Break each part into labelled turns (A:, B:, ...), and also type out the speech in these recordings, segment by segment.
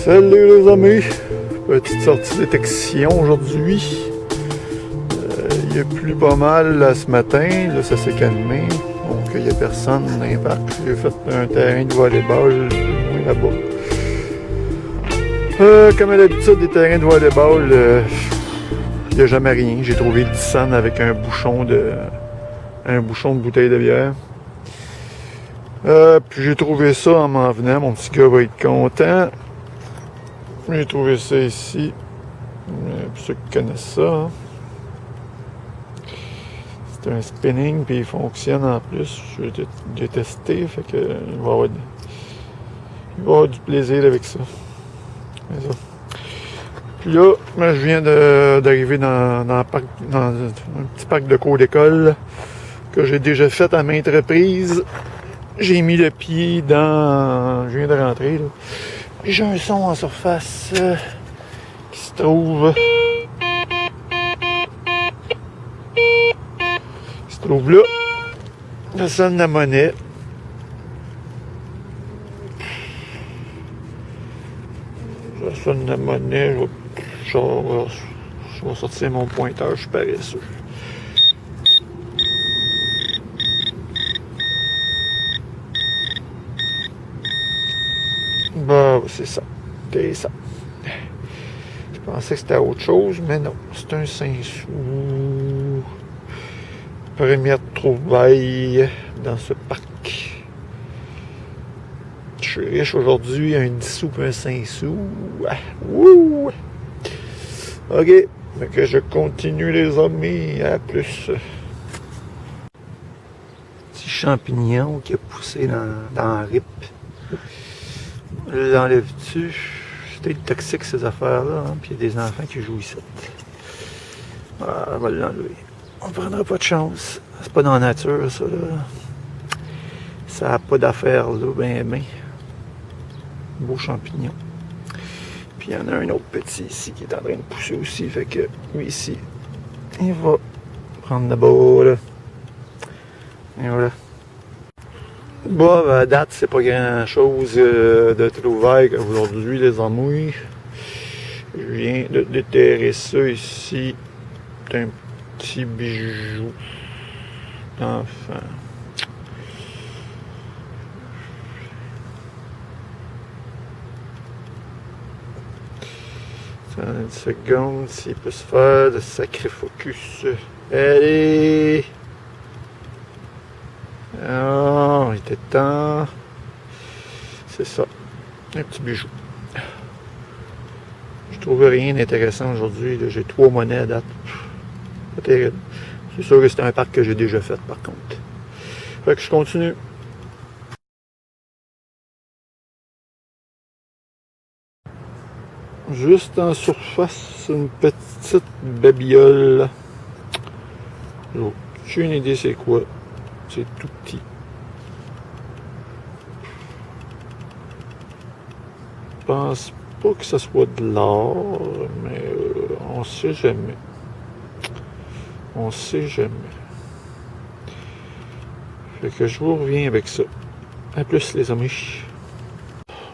A: Salut les amis! Petite sortie détection aujourd'hui. Il a plu pas mal là, ce matin, là ça s'est calmé. Donc il n'y a personne dans les parcs. J'ai fait un terrain de volleyball là-bas. Comme à l'habitude des terrains de volleyball, il n'y a jamais rien. J'ai trouvé le Dyson avec un bouchon de bouteille de bière. Puis j'ai trouvé ça en m'en venant. Mon petit gars va être content. J'ai trouvé ça ici. Pour ceux qui connaissent ça. Hein. C'est un spinning puis il fonctionne en plus. J'ai testé. Fait que il va avoir du plaisir avec ça. C'est ça. Puis là, je viens d'arriver dans un petit parc de cours d'école que j'ai déjà fait à maintes reprises. J'ai mis le pied dans... Je viens de rentrer, là. J'ai un son en surface qui se trouve là. Ça sonne la monnaie. Ça sonne la monnaie. Je vais sortir mon pointeur, je suis paresseux. Bah, c'est ça. C'est ça. Je pensais que c'était autre chose, mais non. C'est un 5 sous. Première trouvaille dans ce parc. Je suis riche aujourd'hui, un 10 sous et un 5 sous. Wouh! OK. Donc je continue les amis. À plus. Petit champignon qui a poussé dans la rip. L'enlèves-tu? C'est peut-être toxique ces affaires-là, hein? Puis il y a des enfants qui jouent ici. Ah, on va l'enlever. On prendra pas de chance. C'est pas dans la nature, ça, là. Ça n'a pas d'affaires, là, ben. Beau champignon. Puis il y en a un autre petit ici qui est en train de pousser aussi. Fait que lui ici, il va prendre là-bas, là. Et voilà. Bon, à date, c'est pas grand-chose de trouvailles aujourd'hui, les amis. Je viens de déterrer ça ici. C'est un petit bijou d'enfant. Attends une seconde, s'il peut se faire de sacré focus. Allez! Ah, il était temps. C'est ça. Un petit bijou. Je trouve rien d'intéressant aujourd'hui. J'ai 3 monnaies à date. Pas terrible. C'est sûr que c'est un parc que j'ai déjà fait par contre. Fait que je continue. Juste en surface, une petite babiole. J'ai aucune idée c'est quoi. C'est tout petit. Je pense pas que ce soit de l'or, mais on sait jamais. On sait jamais. Fait que je vous reviens avec ça. À plus les amis.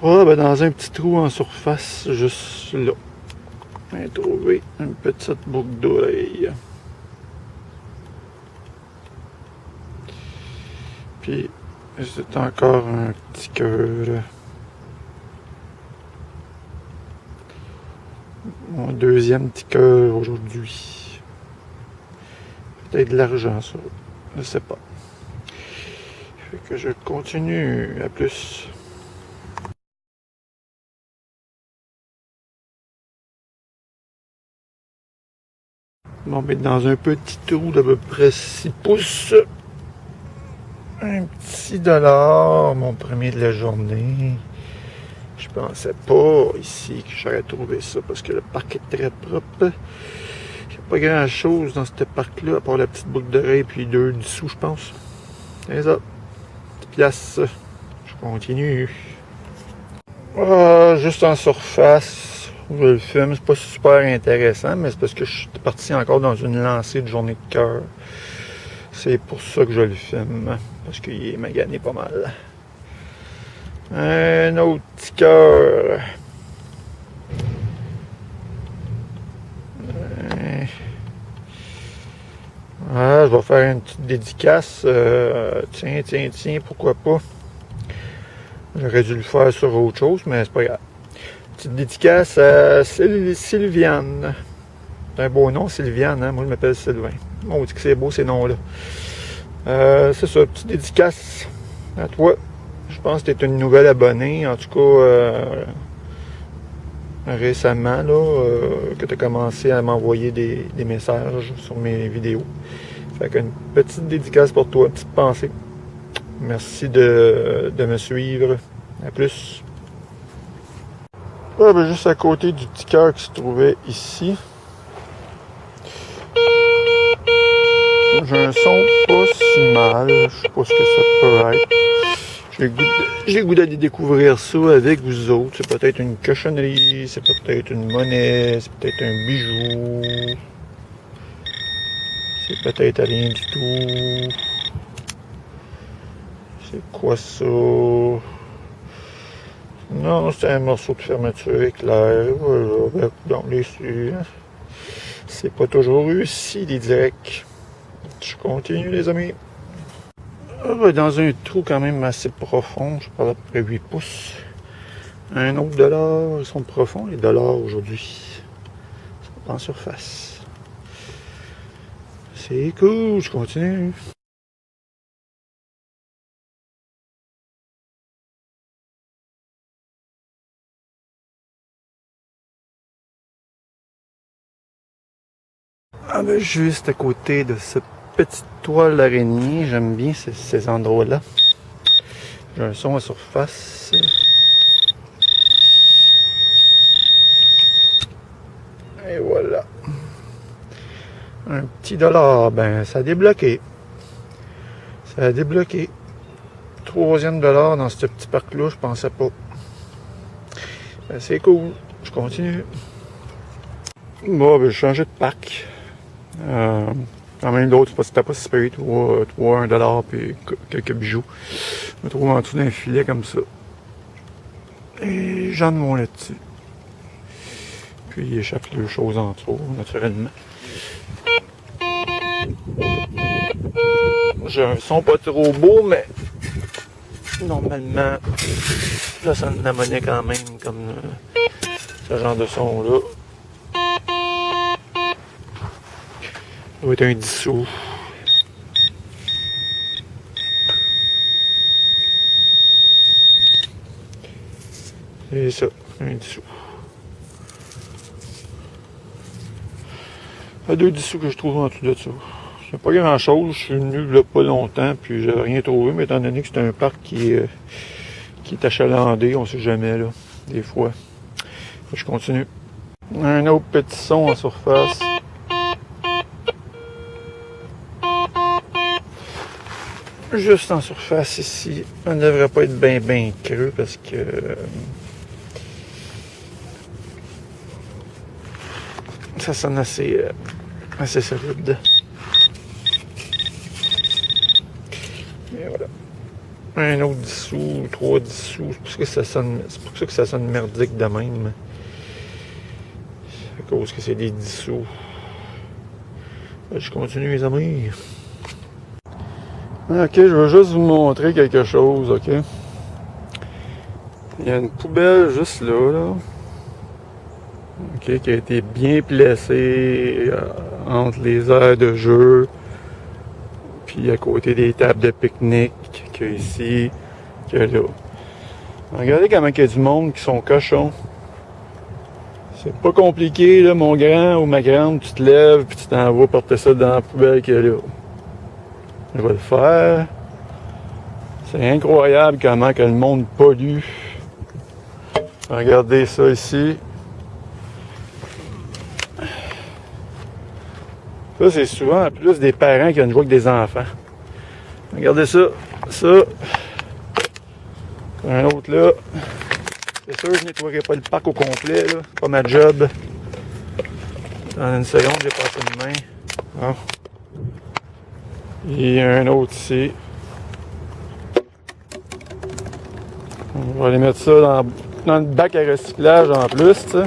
A: Ah, ben dans un petit trou en surface, juste là. J'ai trouvé une petite boucle d'oreille. Puis, c'est encore un petit cœur. Mon deuxième petit cœur aujourd'hui. Peut-être de l'argent, ça. Je sais pas. Fait que je continue. À plus. Bon, mais dans un petit trou d'à peu près 6 pouces. Un petit dollar, mon premier de la journée. Je pensais pas ici que j'aurais trouvé ça parce que le parc est très propre. Il n'y a pas grand chose dans ce parc-là, à part la petite boucle d'oreille puis 2 dessous, je pense. C'est ça. Petite pièce. Je continue. Ah, juste en surface. Je le filme, c'est pas super intéressant, mais c'est parce que je suis parti encore dans une lancée de journée de cœur. C'est pour ça que je le filme, parce qu'il est magané pas mal. Un autre petit cœur. je vais faire une petite dédicace. Tiens, pourquoi pas. J'aurais dû le faire sur autre chose, mais c'est pas grave. Petite dédicace à Sylviane. C'est un beau nom, Sylviane, hein? Moi je m'appelle Sylvain. On dit que c'est beau ces noms-là. C'est ça, petite dédicace à toi. Je pense que tu es une nouvelle abonnée, en tout cas récemment, là, que tu as commencé à m'envoyer des messages sur mes vidéos. Fait qu'une petite dédicace pour toi, une petite pensée. Merci de me suivre. À plus. Ah, ben, juste à côté du petit cœur qui se trouvait ici. J'ai un son pas si mal. Je sais pas ce que ça peut être. J'ai le goût d'aller découvrir ça avec vous autres. C'est peut-être une cochonnerie, c'est peut-être une monnaie, c'est peut-être un bijou. C'est peut-être rien du tout. C'est quoi ça? Non, c'est un morceau de fermeture éclair. Voilà, dans les cieux. C'est pas toujours réussi, les directs. Je continue, les amis. Dans un trou quand même assez profond, je parle à peu près 8 pouces. Un autre dollar, ils sont profonds, les dollars aujourd'hui. Ils sont en surface. C'est cool, je continue. Ah ben, juste à côté de ce petit toile d'araignée, j'aime bien ces endroits-là. J'ai un son à surface. Et voilà. Un petit dollar, ben ça a débloqué. Ça a débloqué. Troisième dollar dans ce petit parc-là, je pensais pas. Ben, c'est cool, je continue. Bon, ben j'ai changé de parc. Quand même l'autre, c'était pas si payé, 1 dollar puis quelques bijoux. Je me trouve en dessous d'un filet comme ça. Et j'en monte là-dessus. Puis il échappe deux choses en dessous, naturellement. J'ai un son pas trop beau, mais normalement, là, ça sonne la monnaie quand même, comme ce genre de son-là. Ça va être un 10 sous. C'est ça, un 10 sous. Il y a 2 10 sous que je trouve en dessous de ça. C'est pas grand chose, je suis venu là pas longtemps, puis j'avais rien trouvé, mais étant donné que c'est un parc qui est achalandé, on sait jamais là, des fois. Je continue. Un autre petit son en surface. Juste en surface ici. On ne devrait pas être bien creux parce que ça sonne assez solide. Et voilà. Un autre 10 sous, 3 10 sous. C'est pour ça que ça sonne merdique de même. C'est à cause que c'est des 10 sous. Je continue, mes amis. Ok, je veux juste vous montrer quelque chose, ok? Il y a une poubelle juste là. Ok, qui a été bien placée entre les aires de jeu, puis à côté des tables de pique-nique qu'il y a ici, qu'il y a là. Regardez comment il y a du monde qui sont cochons. C'est pas compliqué, là, mon grand ou ma grande, tu te lèves puis tu t'en vas porter ça dans la poubelle qu'il y a là. Je vais le faire. C'est incroyable comment que le monde pollue. Regardez ça ici. Ça, c'est souvent plus des parents qui viennent jouer avec des enfants. Regardez ça. Ça. Un autre là. C'est sûr que je nettoierai pas le parc au complet, là. C'est pas ma job. Dans une seconde, j'ai passé une main. Bon. Et un autre ici. On va aller mettre ça dans le bac à recyclage en plus, tu sais.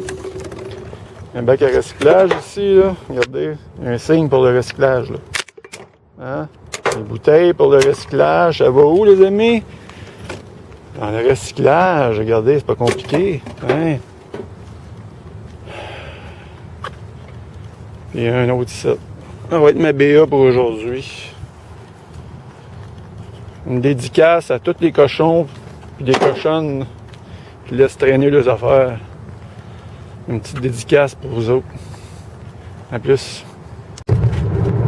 A: Un bac à recyclage ici, là. Regardez, un signe pour le recyclage, là. Hein? Les bouteilles pour le recyclage, ça va où les amis? Dans le recyclage, regardez, c'est pas compliqué. Hein? Puis il y a un autre ici. Ça va être ma BA pour aujourd'hui. Une dédicace à tous les cochons puis des cochonnes qui laissent traîner leurs affaires. Une petite dédicace pour vous autres. À plus.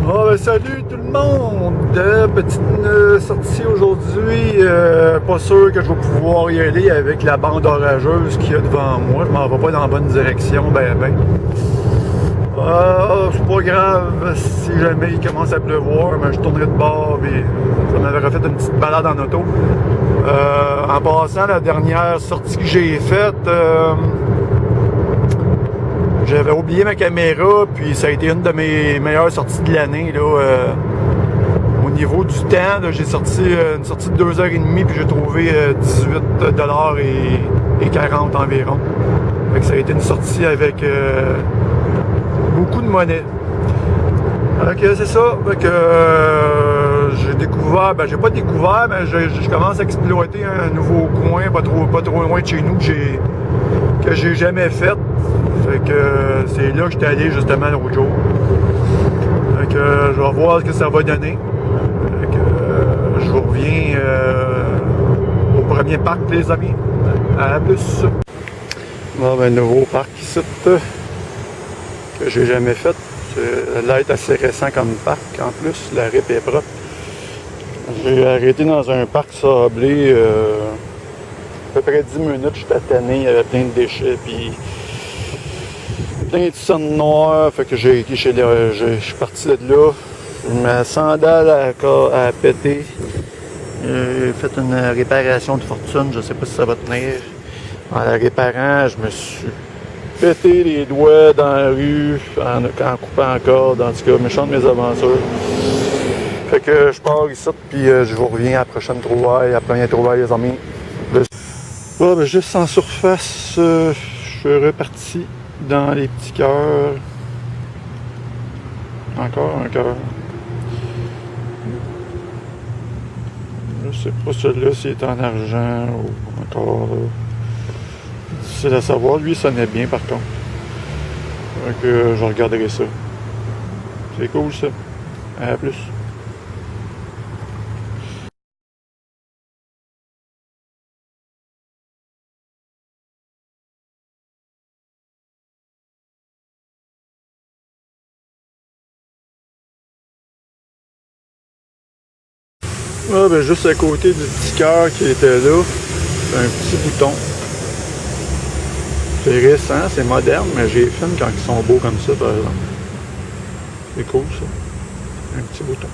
A: Oh, ben salut tout le monde! Petite sortie aujourd'hui. Pas sûr que je vais pouvoir y aller avec la bande orageuse qu'il y a devant moi. Je m'en vais pas dans la bonne direction, ben. C'est pas grave si jamais il commence à pleuvoir, mais je tournerai de bord et ça m'avait refait une petite balade en auto. En passant, la dernière sortie que j'ai faite, j'avais oublié ma caméra, puis ça a été une de mes meilleures sorties de l'année. Au niveau du temps, j'ai sorti une sortie de 2h30, puis j'ai trouvé 18$ et 40 environ. Fait que ça a été une sortie avec beaucoup de monnaie. Ok, c'est ça. Fait que j'ai découvert, j'ai pas découvert, mais je commence à exploiter un nouveau coin, pas trop loin de chez nous, que j'ai jamais fait. Fait que c'est là que j'étais allé justement l'autre jour. Fait que je vais voir ce que ça va donner. Fait que je vous reviens au premier parc, les amis. À plus. Bon, nouveau parc ici que j'ai jamais fait. Ça a l'air assez récent comme parc. En plus, la RIP est propre. J'ai arrêté dans un parc sablé à peu près 10 minutes. J'étais tanné, il y avait plein de déchets, puis plein de sonnes noires. Fait que je suis parti de là. Ma sandale a pété. J'ai fait une réparation de fortune. Je sais pas si ça va tenir. En la réparant, je me suis pété les doigts dans la rue en coupant en corde. En tout cas, méchant de mes aventures. Fait que je pars ici, puis je vous reviens à la prochaine trouvaille. À la première trouvaille, les amis. Juste en surface, je suis reparti dans les petits cœurs. Encore un cœur. Je sais pas celui-là s'il est en argent ou encore. C'est à savoir. Lui, il sonnait bien par contre. Donc, je regarderai ça. C'est cool ça. À plus. Juste à côté du petit cœur qui était là, c'est un petit bouton. C'est récent, c'est moderne, mais j'ai filmé quand ils sont beaux comme ça, par exemple. C'est cool ça. Un petit bouton.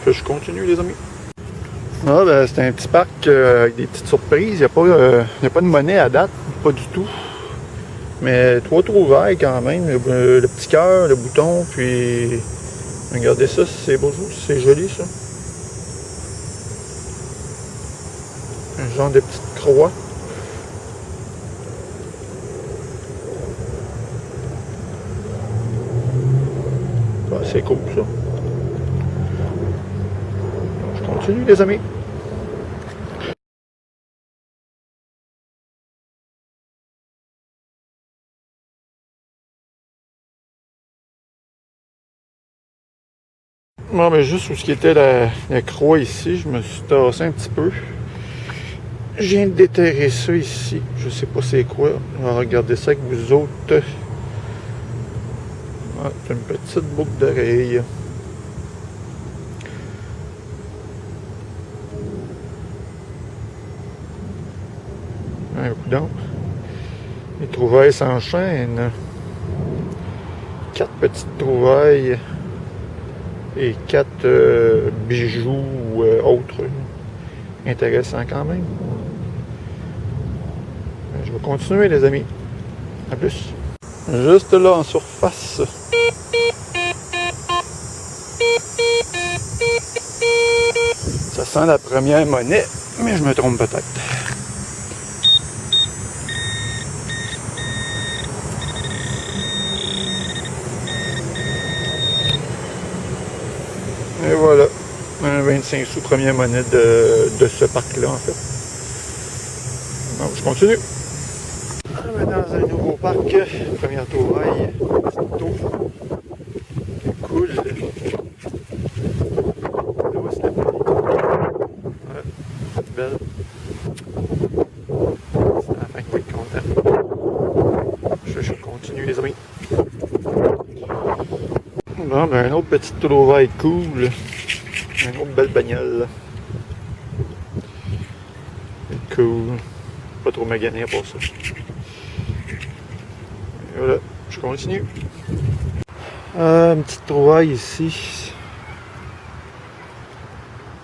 A: Fait que je continue les amis. C'est un petit parc avec des petites surprises. Il n'y a pas de monnaie à date, pas du tout. Mais 3 trouvailles quand même. Le petit cœur, le bouton, puis regardez ça, c'est beau, c'est joli ça. Un genre de petite croix. C'est cool ça. Je continue les amis. Juste où ce qui était la croix ici, je me suis tassé un petit peu. Je viens de déterrer ça ici. Je sais pas c'est quoi. On va regarder ça avec vous autres. C'est une petite boucle d'oreille. Un coup d'eau. Les trouvailles s'enchaînent. 4 petites trouvailles et 4 bijoux autres. Intéressant quand même. Je vais continuer les amis. À plus. Juste là en surface. Ça sent la première monnaie, mais je me trompe peut-être. 25 sous, première monnaie de ce parc-là, en fait. Donc, je continue. Dans un nouveau parc, première touraille, petite tour. Cool. Là, c'est la pluie. Ouais, c'est belle. C'est la fin qu'il va être content. Je continue, les amis. Bon, ben, une autre petite touraille cool. Une autre belle bagnole. Cool. Pas trop magané pour ça. Et voilà, je continue. Une petite trouvaille ici.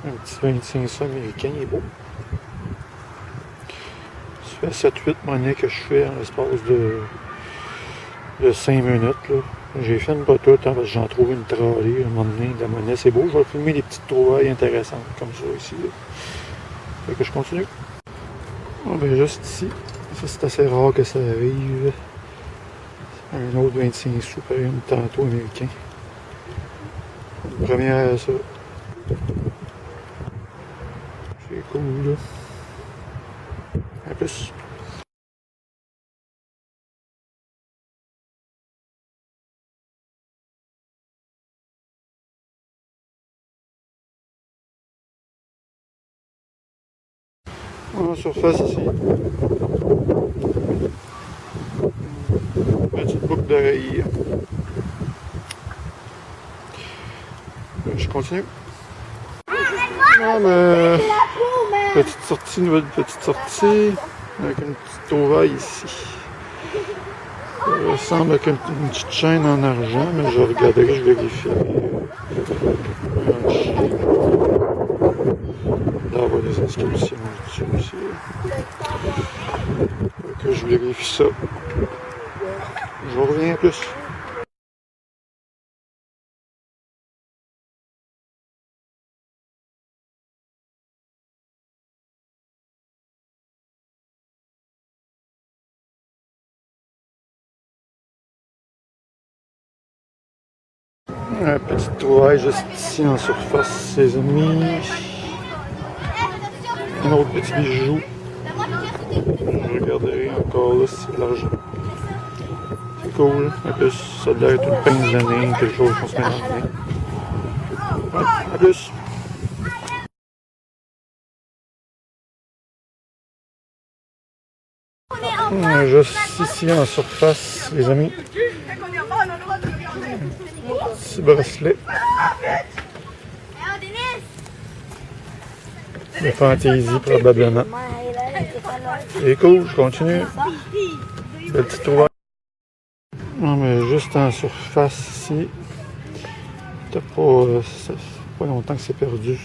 A: Un petit 25 sous américain, il est beau. Ça fait 7-8 monnaies que je fais en l'espace de 5 minutes. J'ai fait une pas toute, parce que j'en trouve une trolley à un moment donné de la monnaie. C'est beau, je vais filmer des petites trouvailles intéressantes comme ça ici. Là. Fait que je continue. Bon, ben juste ici, ça c'est assez rare que ça arrive. Un autre 25 sous, par exemple, tantôt américain. Une première à ça. C'est cool, là. À plus. En surface ici. Petite boucle d'oreille. Je continue. Ah ben, petite sortie, nouvelle petite sortie. Avec une petite trouvaille ici. Ça ressemble à une petite chaîne en argent, mais je regarderai, je vérifie. Là, on voit des inscriptions dessus aussi. Que je vérifie ça. Je reviens plus. Une petite trouvaille juste ici en surface, les amis. Un autre petit bijou. Je regarderai encore là si c'est de l'argent. C'est cool. En plus, ça doit être une pince d'année, quelque chose qu'on se met dans le nez. Ouais, à plus. Juste ici en surface, les amis. Petit bracelet. De fantaisie probablement. C'est cool, je continue. Belle petite trouvaille. Non mais juste en surface ici. Ça fait pas longtemps que c'est perdu.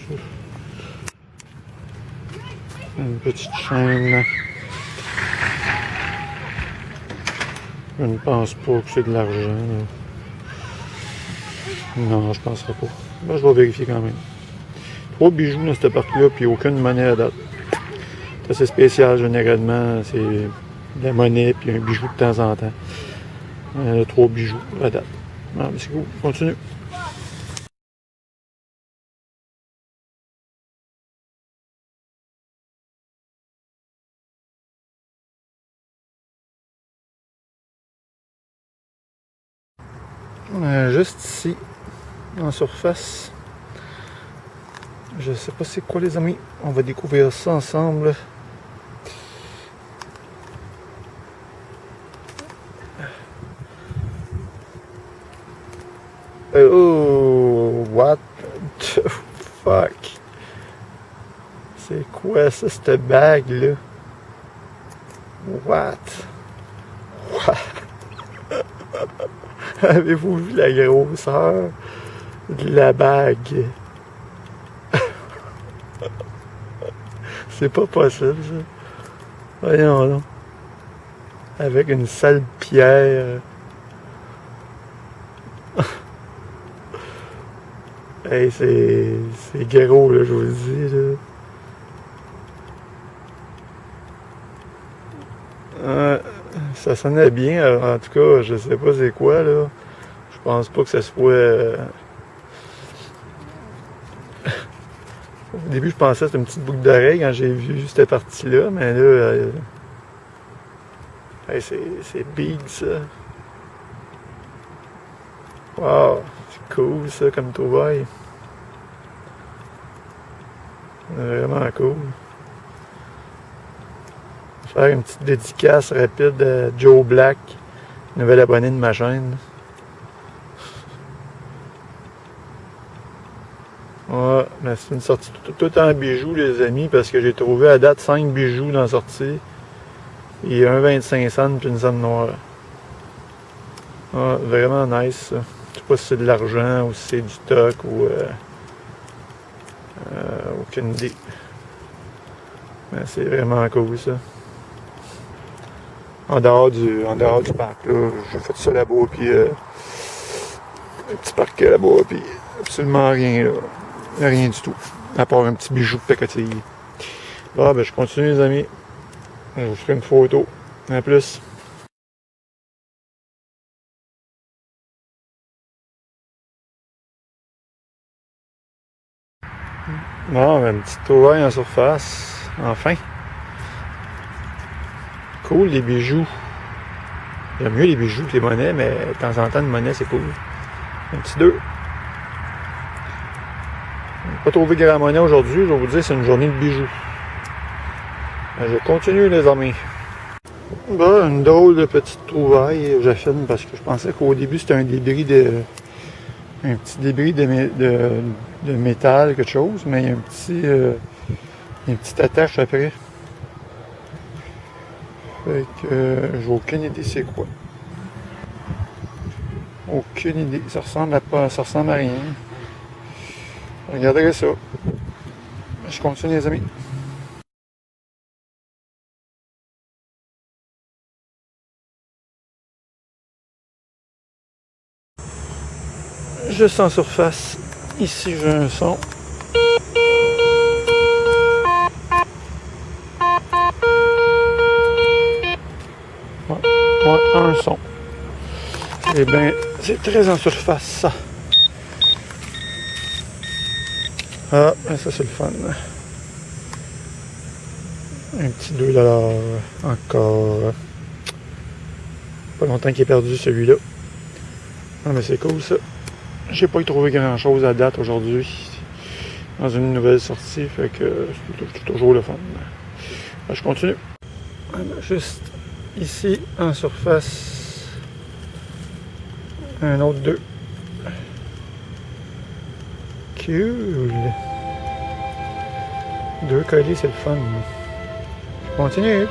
A: Une petite chaîne. Je ne pense pas que c'est de l'argent. Non, je ne penserai pas. Ben, je vais vérifier quand même. 3 bijoux dans cette partie-là, puis aucune monnaie à date. C'est assez spécial, généralement. C'est de la monnaie, puis un bijou de temps en temps. 3 bijoux à date. Ah, c'est cool, je continue. Juste ici, en surface. Je sais pas c'est quoi les amis. On va découvrir ça ensemble. Oh, what the fuck? C'est quoi ça, cette bague-là? What? Avez-vous vu la grosseur de la bague? C'est pas possible, ça. Voyons donc. Avec une sale pierre. Hey, c'est gros, là, je vous le dis, là. Ça sonnait bien, en tout cas, je sais pas c'est quoi, là. Je pense pas que ça soit... Au début, je pensais que c'était une petite boucle d'oreille quand j'ai vu cette partie-là, mais là, hey, c'est big ça. Wow, c'est cool ça comme trouvaille. Vraiment cool. Faire une petite dédicace rapide à Joe Black, nouvel abonné de ma chaîne. Ouais, mais c'est une sortie tout en bijoux, les amis, parce que j'ai trouvé à date 5 bijoux dans la sortie. Et un 25 cents puis une scène noire. Ouais, vraiment nice ça. Je sais pas si c'est de l'argent ou si c'est du stock ou aucune idée. Mais c'est vraiment cool ça. En dehors du parc, là, j'ai fait ça là-bas, puis un petit parc là-bas, puis absolument rien là. Rien du tout. À part un petit bijou de pacotille. Bon, ben je continue les amis. Je vous ferai une photo. À plus. Bon, ben, une petite trouvaille en surface. Enfin. Cool les bijoux. J'aime mieux les bijoux que les monnaies, mais de temps en temps, une monnaie, c'est cool. Un petit 2. Pas trouvé grand monnaie aujourd'hui. Je vais vous dire, c'est une journée de bijoux. Je continue les amis. Bon, une drôle de petite trouvaille, j'affirme, parce que je pensais qu'au début c'était un débris un petit débris de métal, quelque chose, mais il y a une petite attache après. Fait que j'ai aucune idée c'est quoi. Aucune idée. Ça ressemble à rien. Regardez ça. Je continue les amis. Juste en surface. Ici j'ai un son. Ouais, un son. Eh bien, c'est très en surface ça. Ah, ça c'est le fun. Un petit 2$ encore. Pas longtemps qu'il est perdu celui-là. Ah mais c'est cool ça. J'ai pas trouvé grand chose à date aujourd'hui. Dans une nouvelle sortie, fait que c'est toujours le fun. Je continue. Juste ici en surface. Un autre 2. Cool. 2 collés, c'est le fun. Je continue.